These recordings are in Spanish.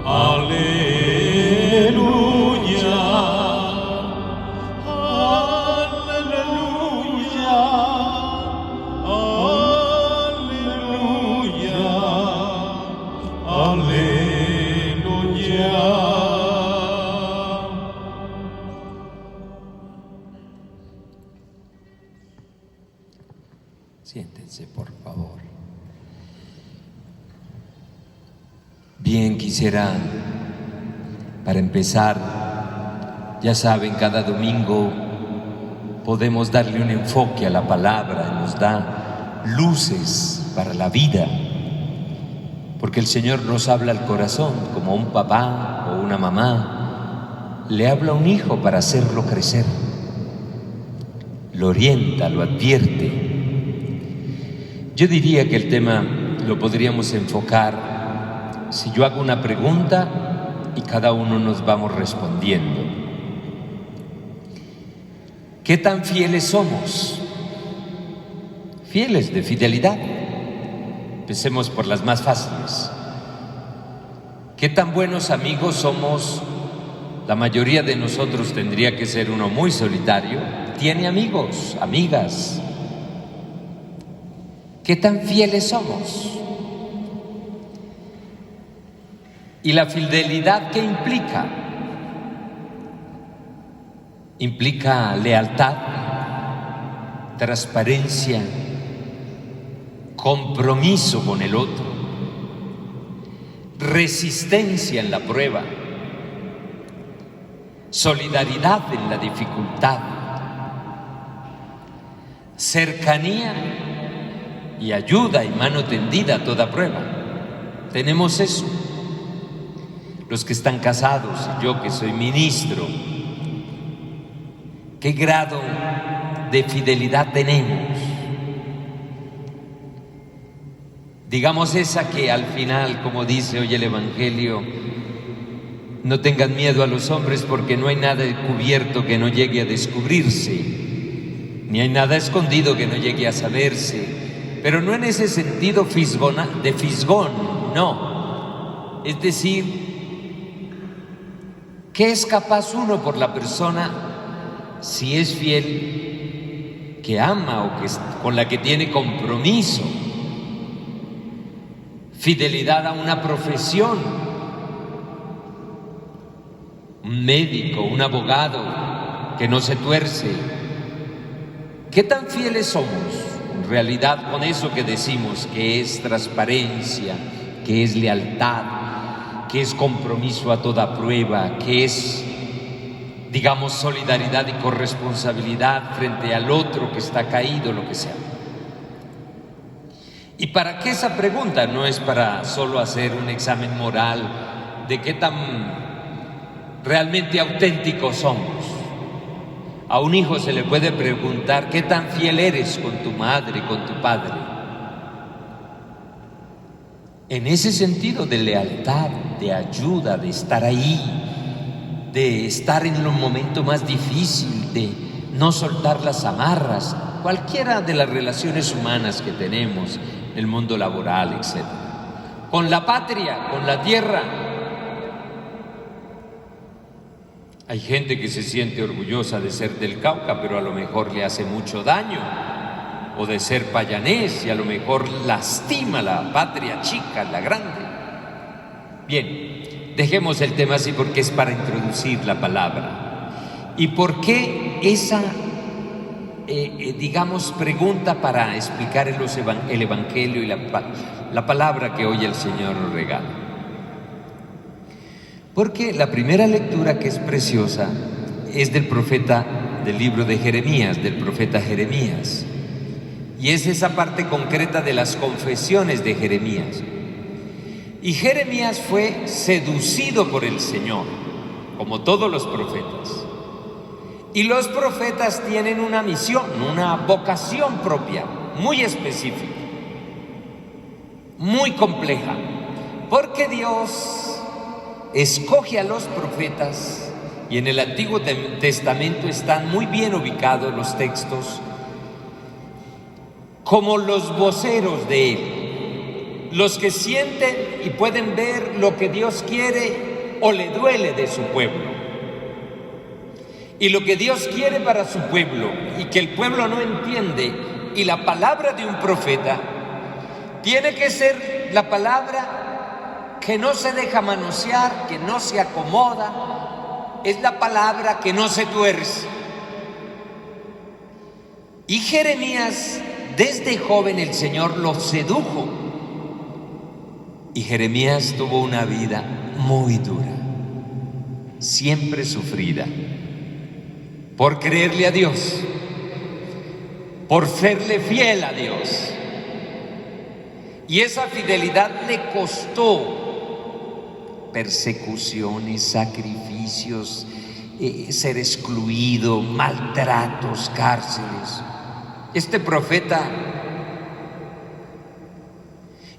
Aleluya, aleluya, aleluya, aleluya. Siéntense, por favor. Bien, quisiera, para empezar, ya saben, cada domingo podemos darle un enfoque a la palabra, nos da luces para la vida, porque el Señor nos habla al corazón, como un papá o una mamá le habla a un hijo para hacerlo crecer, lo orienta, lo advierte. Yo diría que el tema lo podríamos enfocar si yo hago una pregunta y cada uno nos vamos respondiendo. ¿Qué tan fieles somos? Fieles, de fidelidad. Empecemos por las más fáciles. ¿Qué tan buenos amigos somos? La mayoría de nosotros tendría que ser uno muy solitario. Tiene amigos, amigas. ¿Qué tan fieles somos? ¿Y la fidelidad qué implica? Implica lealtad, transparencia, compromiso con el otro, resistencia en la prueba, solidaridad en la dificultad, cercanía y ayuda y mano tendida a toda prueba. Tenemos eso. Los que están casados y yo que soy ministro, ¿qué grado de fidelidad tenemos? Digamos esa que al final, como dice hoy el Evangelio, no tengan miedo a los hombres porque no hay nada encubierto que no llegue a descubrirse, ni hay nada escondido que no llegue a saberse, pero no en ese sentido de fisgón, no. Es decir, ¿qué es capaz uno por la persona si es fiel, que ama o con la que tiene compromiso? Fidelidad a una profesión, un médico, un abogado que no se tuerce. ¿Qué tan fieles somos en realidad con eso que decimos que es transparencia, que es lealtad, que es compromiso a toda prueba, que es, digamos, solidaridad y corresponsabilidad frente al otro que está caído, lo que sea? ¿Y para qué esa pregunta? No es para solo hacer un examen moral de qué tan realmente auténticos somos. A un hijo se le puede preguntar qué tan fiel eres con tu madre, con tu padre. En ese sentido de lealtad, de ayuda, de estar ahí, de estar en los momentos más difíciles, de no soltar las amarras, cualquiera de las relaciones humanas que tenemos, el mundo laboral, etc. Con la patria, con la tierra. Hay gente que se siente orgullosa de ser del Cauca, pero a lo mejor le hace mucho daño, o de ser payanés y a lo mejor lastima la patria chica, la grande. Bien, dejemos el tema así porque es para introducir la palabra. ¿Y por qué esa digamos, pregunta para explicar el Evangelio y la palabra que hoy el Señor nos regala? Porque la primera lectura, que es preciosa, es del libro de Jeremías, del profeta Jeremías, y es esa parte concreta de las confesiones de Jeremías. Y Jeremías fue seducido por el Señor, como todos los profetas. Y los profetas tienen una misión, una vocación propia, muy específica, muy compleja, porque Dios escoge a los profetas, y en el Antiguo Testamento están muy bien ubicados los textos, como los voceros de Él, los que sienten y pueden ver lo que Dios quiere o le duele de su pueblo. Y lo que Dios quiere para su pueblo y que el pueblo no entiende, y la palabra de un profeta tiene que ser la palabra que no se deja manosear, que no se acomoda, es la palabra que no se tuerce. Y Jeremías, desde joven el Señor lo sedujo. Y Jeremías tuvo una vida muy dura, siempre sufrida, por creerle a Dios, por serle fiel a Dios. Y esa fidelidad le costó persecuciones, sacrificios, ser excluido, maltratos, cárceles. Este profeta,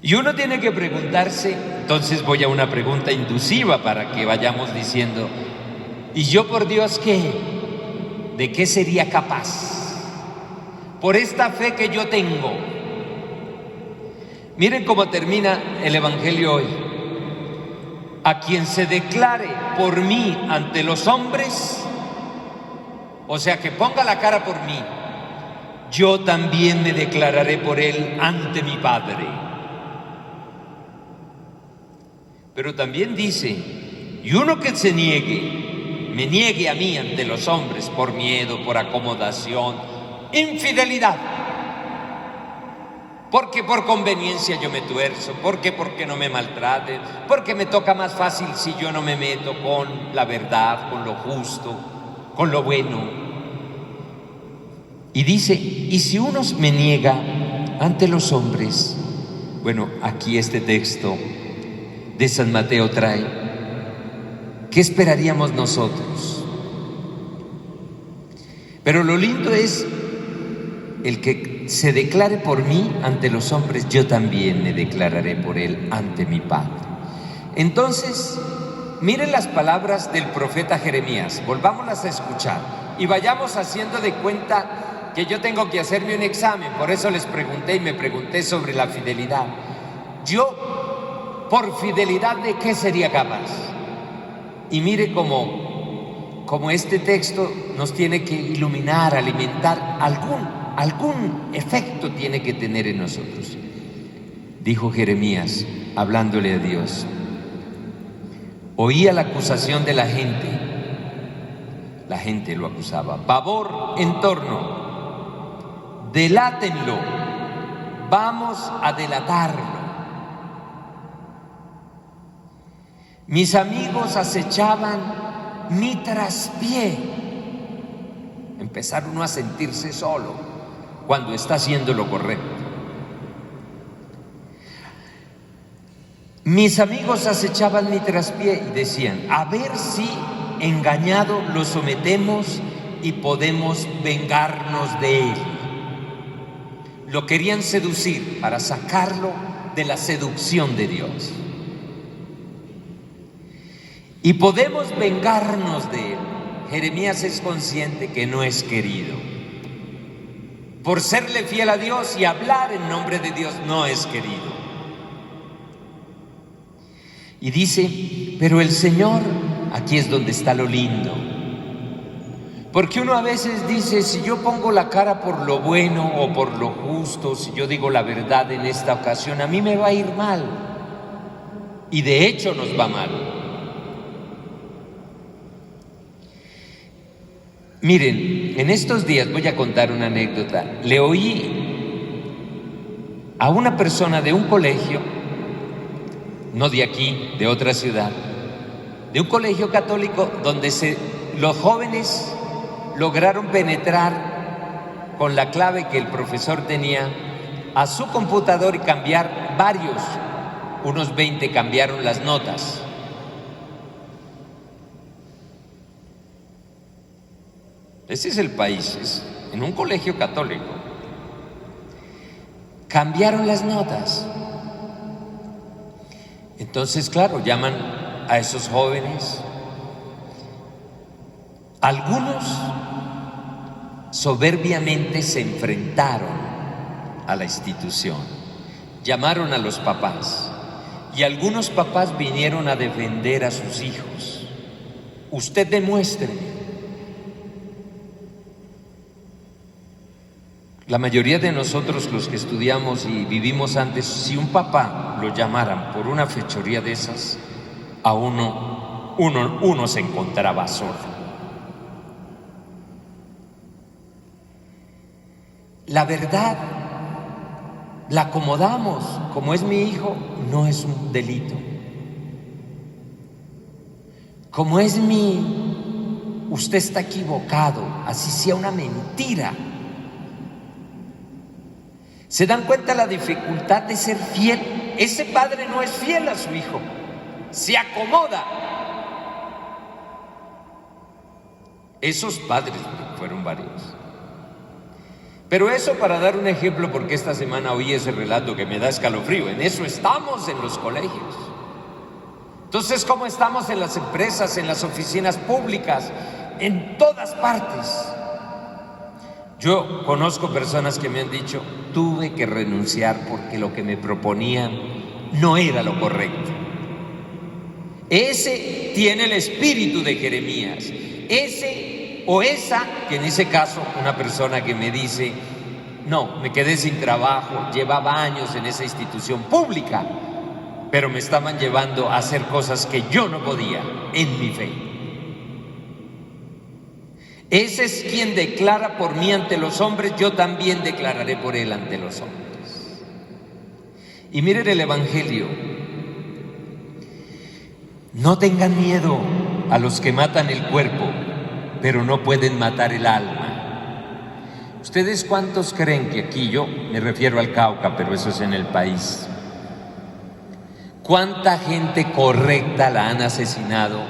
y uno tiene que preguntarse, entonces voy a una pregunta induciva para que vayamos diciendo, ¿y yo por Dios qué? ¿De qué sería capaz? Por esta fe que yo tengo. Miren cómo termina el Evangelio hoy. A quien se declare por mí ante los hombres, o sea, que ponga la cara por mí, yo también me declararé por él ante mi Padre. Pero también dice, y uno que se niegue, me niegue a mí ante los hombres por miedo, por acomodación, infidelidad, porque por conveniencia yo me tuerzo, porque no me maltraten, porque me toca más fácil si yo no me meto con la verdad, con lo justo, con lo bueno. Y dice, y si uno me niega ante los hombres, bueno, aquí este texto de San Mateo trae, ¿qué esperaríamos nosotros? Pero lo lindo es el que se declare por mí ante los hombres, yo también me declararé por él ante mi Padre. Entonces, miren las palabras del profeta Jeremías, volvámoslas a escuchar y vayamos haciendo de cuenta que yo tengo que hacerme un examen. Por eso les pregunté y me pregunté sobre la fidelidad. Yo, por fidelidad, ¿de qué sería capaz? Y mire cómo este texto nos tiene que iluminar, alimentar, algún efecto tiene que tener en nosotros. Dijo Jeremías, hablándole a Dios, oía la acusación de la gente lo acusaba, pavor en torno, delátenlo, vamos a delatarlo. Mis amigos acechaban mi traspié. Empezar uno a sentirse solo cuando está haciendo lo correcto. Mis amigos acechaban mi traspié y decían, a ver si engañado lo sometemos y podemos vengarnos de él. Lo querían seducir para sacarlo de la seducción de Dios. Y podemos vengarnos de él. Jeremías es consciente que no es querido. Por serle fiel a Dios y hablar en nombre de Dios, no es querido. Y dice, pero el Señor, aquí es donde está lo lindo. Porque uno a veces dice, si yo pongo la cara por lo bueno o por lo justo, si yo digo la verdad en esta ocasión, a mí me va a ir mal. Y de hecho nos va mal. Miren, en estos días voy a contar una anécdota. Le oí a una persona de un colegio, no de aquí, de otra ciudad, de un colegio católico donde los jóvenes lograron penetrar con la clave que el profesor tenía a su computador y cambiar unos 20 cambiaron las notas. Ese es el país, es en un colegio católico. Cambiaron las notas. Entonces, claro, llaman a esos jóvenes. Algunos soberbiamente se enfrentaron a la institución. llamaron a los papás y algunos papás vinieron a defender a sus hijos. Usted demuestre. La mayoría de nosotros, los que estudiamos y vivimos antes, si un papá lo llamaran por una fechoría de esas, a uno se encontraba solo. La verdad la acomodamos, como es mi hijo, no es un delito. Como es usted está equivocado, así sea una mentira. ¿Se dan cuenta la dificultad de ser fiel? Ese padre no es fiel a su hijo, se acomoda. Esos padres fueron varios. Pero eso para dar un ejemplo, porque esta semana oí ese relato que me da escalofrío. En eso estamos en los colegios. Entonces, ¿cómo estamos en las empresas, en las oficinas públicas, en todas partes? Yo conozco personas que me han dicho, tuve que renunciar porque lo que me proponían no era lo correcto. Ese tiene el espíritu de Jeremías. Ese o esa, que en ese caso, una persona que me dice, no, me quedé sin trabajo, llevaba años en esa institución pública, pero me estaban llevando a hacer cosas que yo no podía en mi fe. Ese es quien declara por mí ante los hombres, yo también declararé por él ante los hombres. Y miren el Evangelio. No tengan miedo a los que matan el cuerpo, pero no pueden matar el alma. ¿Ustedes cuántos creen que aquí, yo me refiero al Cauca, pero eso es en el país, cuánta gente correcta la han asesinado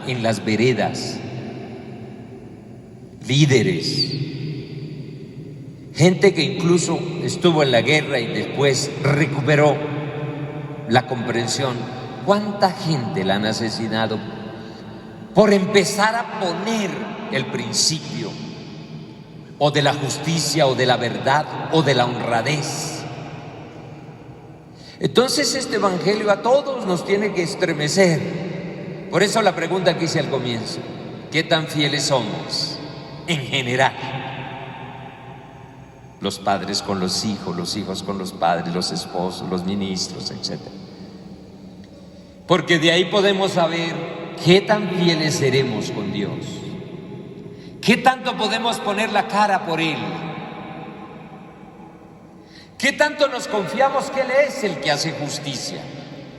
en las veredas? Líderes, gente que incluso estuvo en la guerra y después recuperó la comprensión. ¿Cuánta gente la han asesinado por empezar a poner el principio o de la justicia o de la verdad o de la honradez? Entonces este evangelio a todos nos tiene que estremecer. Por eso la pregunta que hice al comienzo, ¿qué tan fieles somos? En general, los padres con los hijos con los padres, los esposos, los ministros, etc. Porque de ahí podemos saber qué tan fieles seremos con Dios, qué tanto podemos poner la cara por Él, qué tanto nos confiamos que Él es el que hace justicia.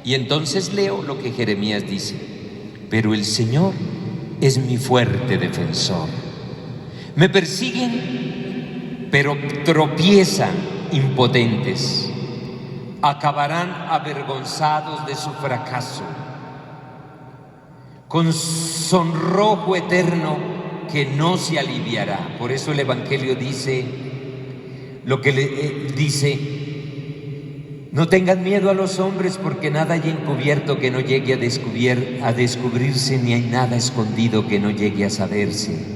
Y entonces leo lo que Jeremías dice: pero el Señor es mi fuerte defensor. Me persiguen, pero tropiezan impotentes. Acabarán avergonzados de su fracaso, con sonrojo eterno que no se aliviará. Por eso el Evangelio dice lo que dice: no tengan miedo a los hombres, porque nada hay encubierto que no llegue a descubrirse, ni hay nada escondido que no llegue a saberse.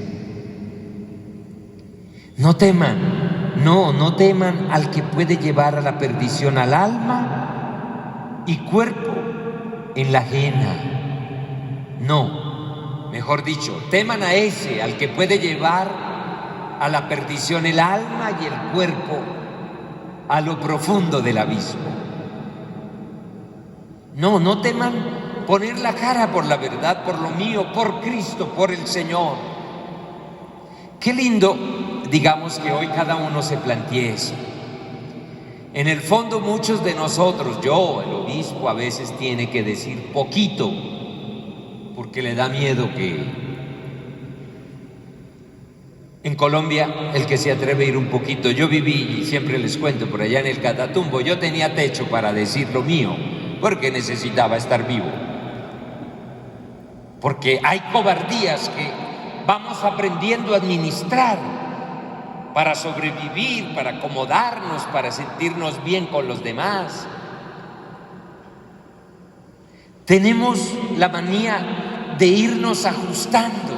No teman, no teman al que puede llevar a la perdición al alma y cuerpo en la ajena. No, mejor dicho, teman a ese, al que puede llevar a la perdición el alma y el cuerpo a lo profundo del abismo. No teman poner la cara por la verdad, por lo mío, por Cristo, por el Señor. Qué lindo, digamos, que hoy cada uno se plantee eso. En el fondo muchos de nosotros, yo, el obispo, a veces tiene que decir poquito, porque le da miedo que en Colombia el que se atreve a ir un poquito. Yo viví, y siempre les cuento, por allá en el Catatumbo, yo tenía techo para decir lo mío, porque necesitaba estar vivo. Porque hay cobardías que vamos aprendiendo a administrar para sobrevivir, para acomodarnos, para sentirnos bien con los demás. Tenemos la manía de irnos ajustando.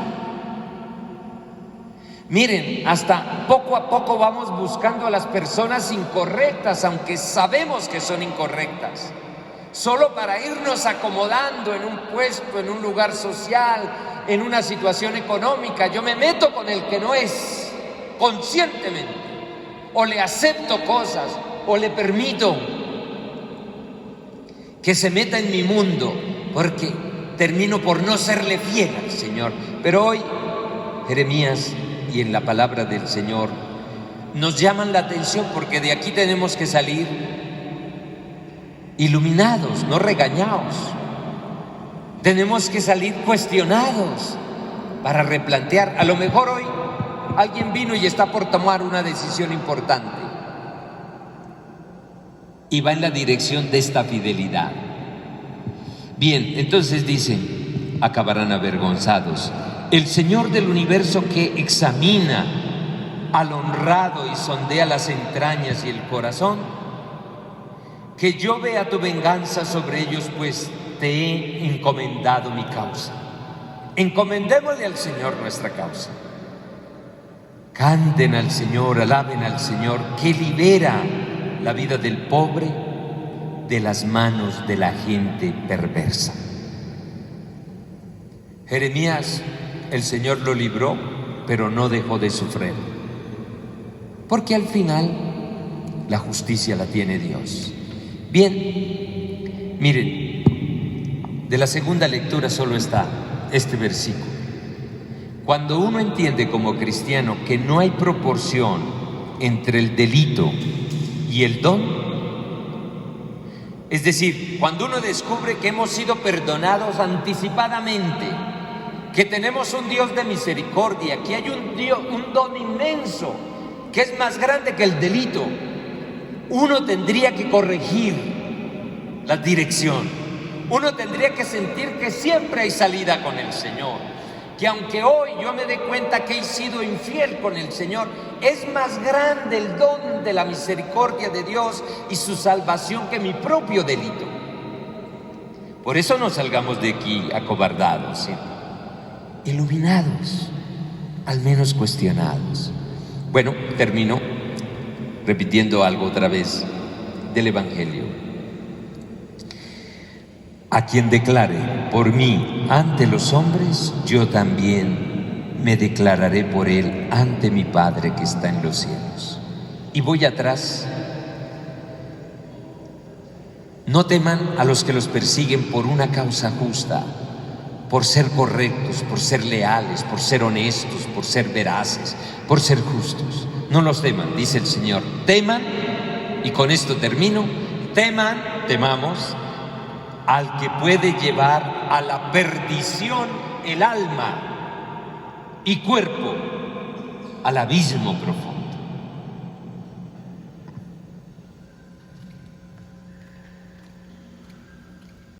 Miren, hasta poco a poco vamos buscando a las personas incorrectas, aunque sabemos que son incorrectas, solo para irnos acomodando en un puesto, en un lugar social, en una situación económica. Yo me meto con el que no es, conscientemente, o le acepto cosas, o le permito que se meta en mi mundo, porque termino por no serle fiel al Señor. Pero hoy, Jeremías y en la palabra del Señor nos llaman la atención, porque de aquí tenemos que salir iluminados, no regañados. Tenemos que salir cuestionados para replantear. A lo mejor hoy alguien vino y está por tomar una decisión importante y va en la dirección de esta fidelidad. Bien, entonces dicen, acabarán avergonzados. El Señor del universo, que examina al honrado y sondea las entrañas y el corazón, que yo vea tu venganza sobre ellos, pues te he encomendado mi causa. Encomendémosle al Señor nuestra causa. Canten al Señor, alaben al Señor, que libera la vida del pobre de las manos de la gente perversa. Jeremías, el Señor lo libró, pero no dejó de sufrir, porque al final la justicia la tiene Dios. Bien, miren, de la segunda lectura solo está este versículo. Cuando uno entiende como cristiano que no hay proporción entre el delito y el don, es decir, cuando uno descubre que hemos sido perdonados anticipadamente, que tenemos un Dios de misericordia, que hay un don inmenso que es más grande que el delito, uno tendría que corregir la dirección. Uno tendría que sentir que siempre hay salida con el Señor, que aunque hoy yo me dé cuenta que he sido infiel con el Señor, es más grande el don de la misericordia de Dios y su salvación que mi propio delito. Por eso no salgamos de aquí acobardados, ¿sí? Iluminados, al menos cuestionados. Bueno, termino repitiendo algo otra vez del Evangelio. A quien declare por mí ante los hombres, yo también me declararé por él ante mi Padre que está en los cielos. Y voy atrás. No teman a los que los persiguen por una causa justa, por ser correctos, por ser leales, por ser honestos, por ser veraces, por ser justos. No los teman, dice el Señor. Teman, y con esto termino, temamos al que puede llevar a la perdición el alma y cuerpo al abismo profundo.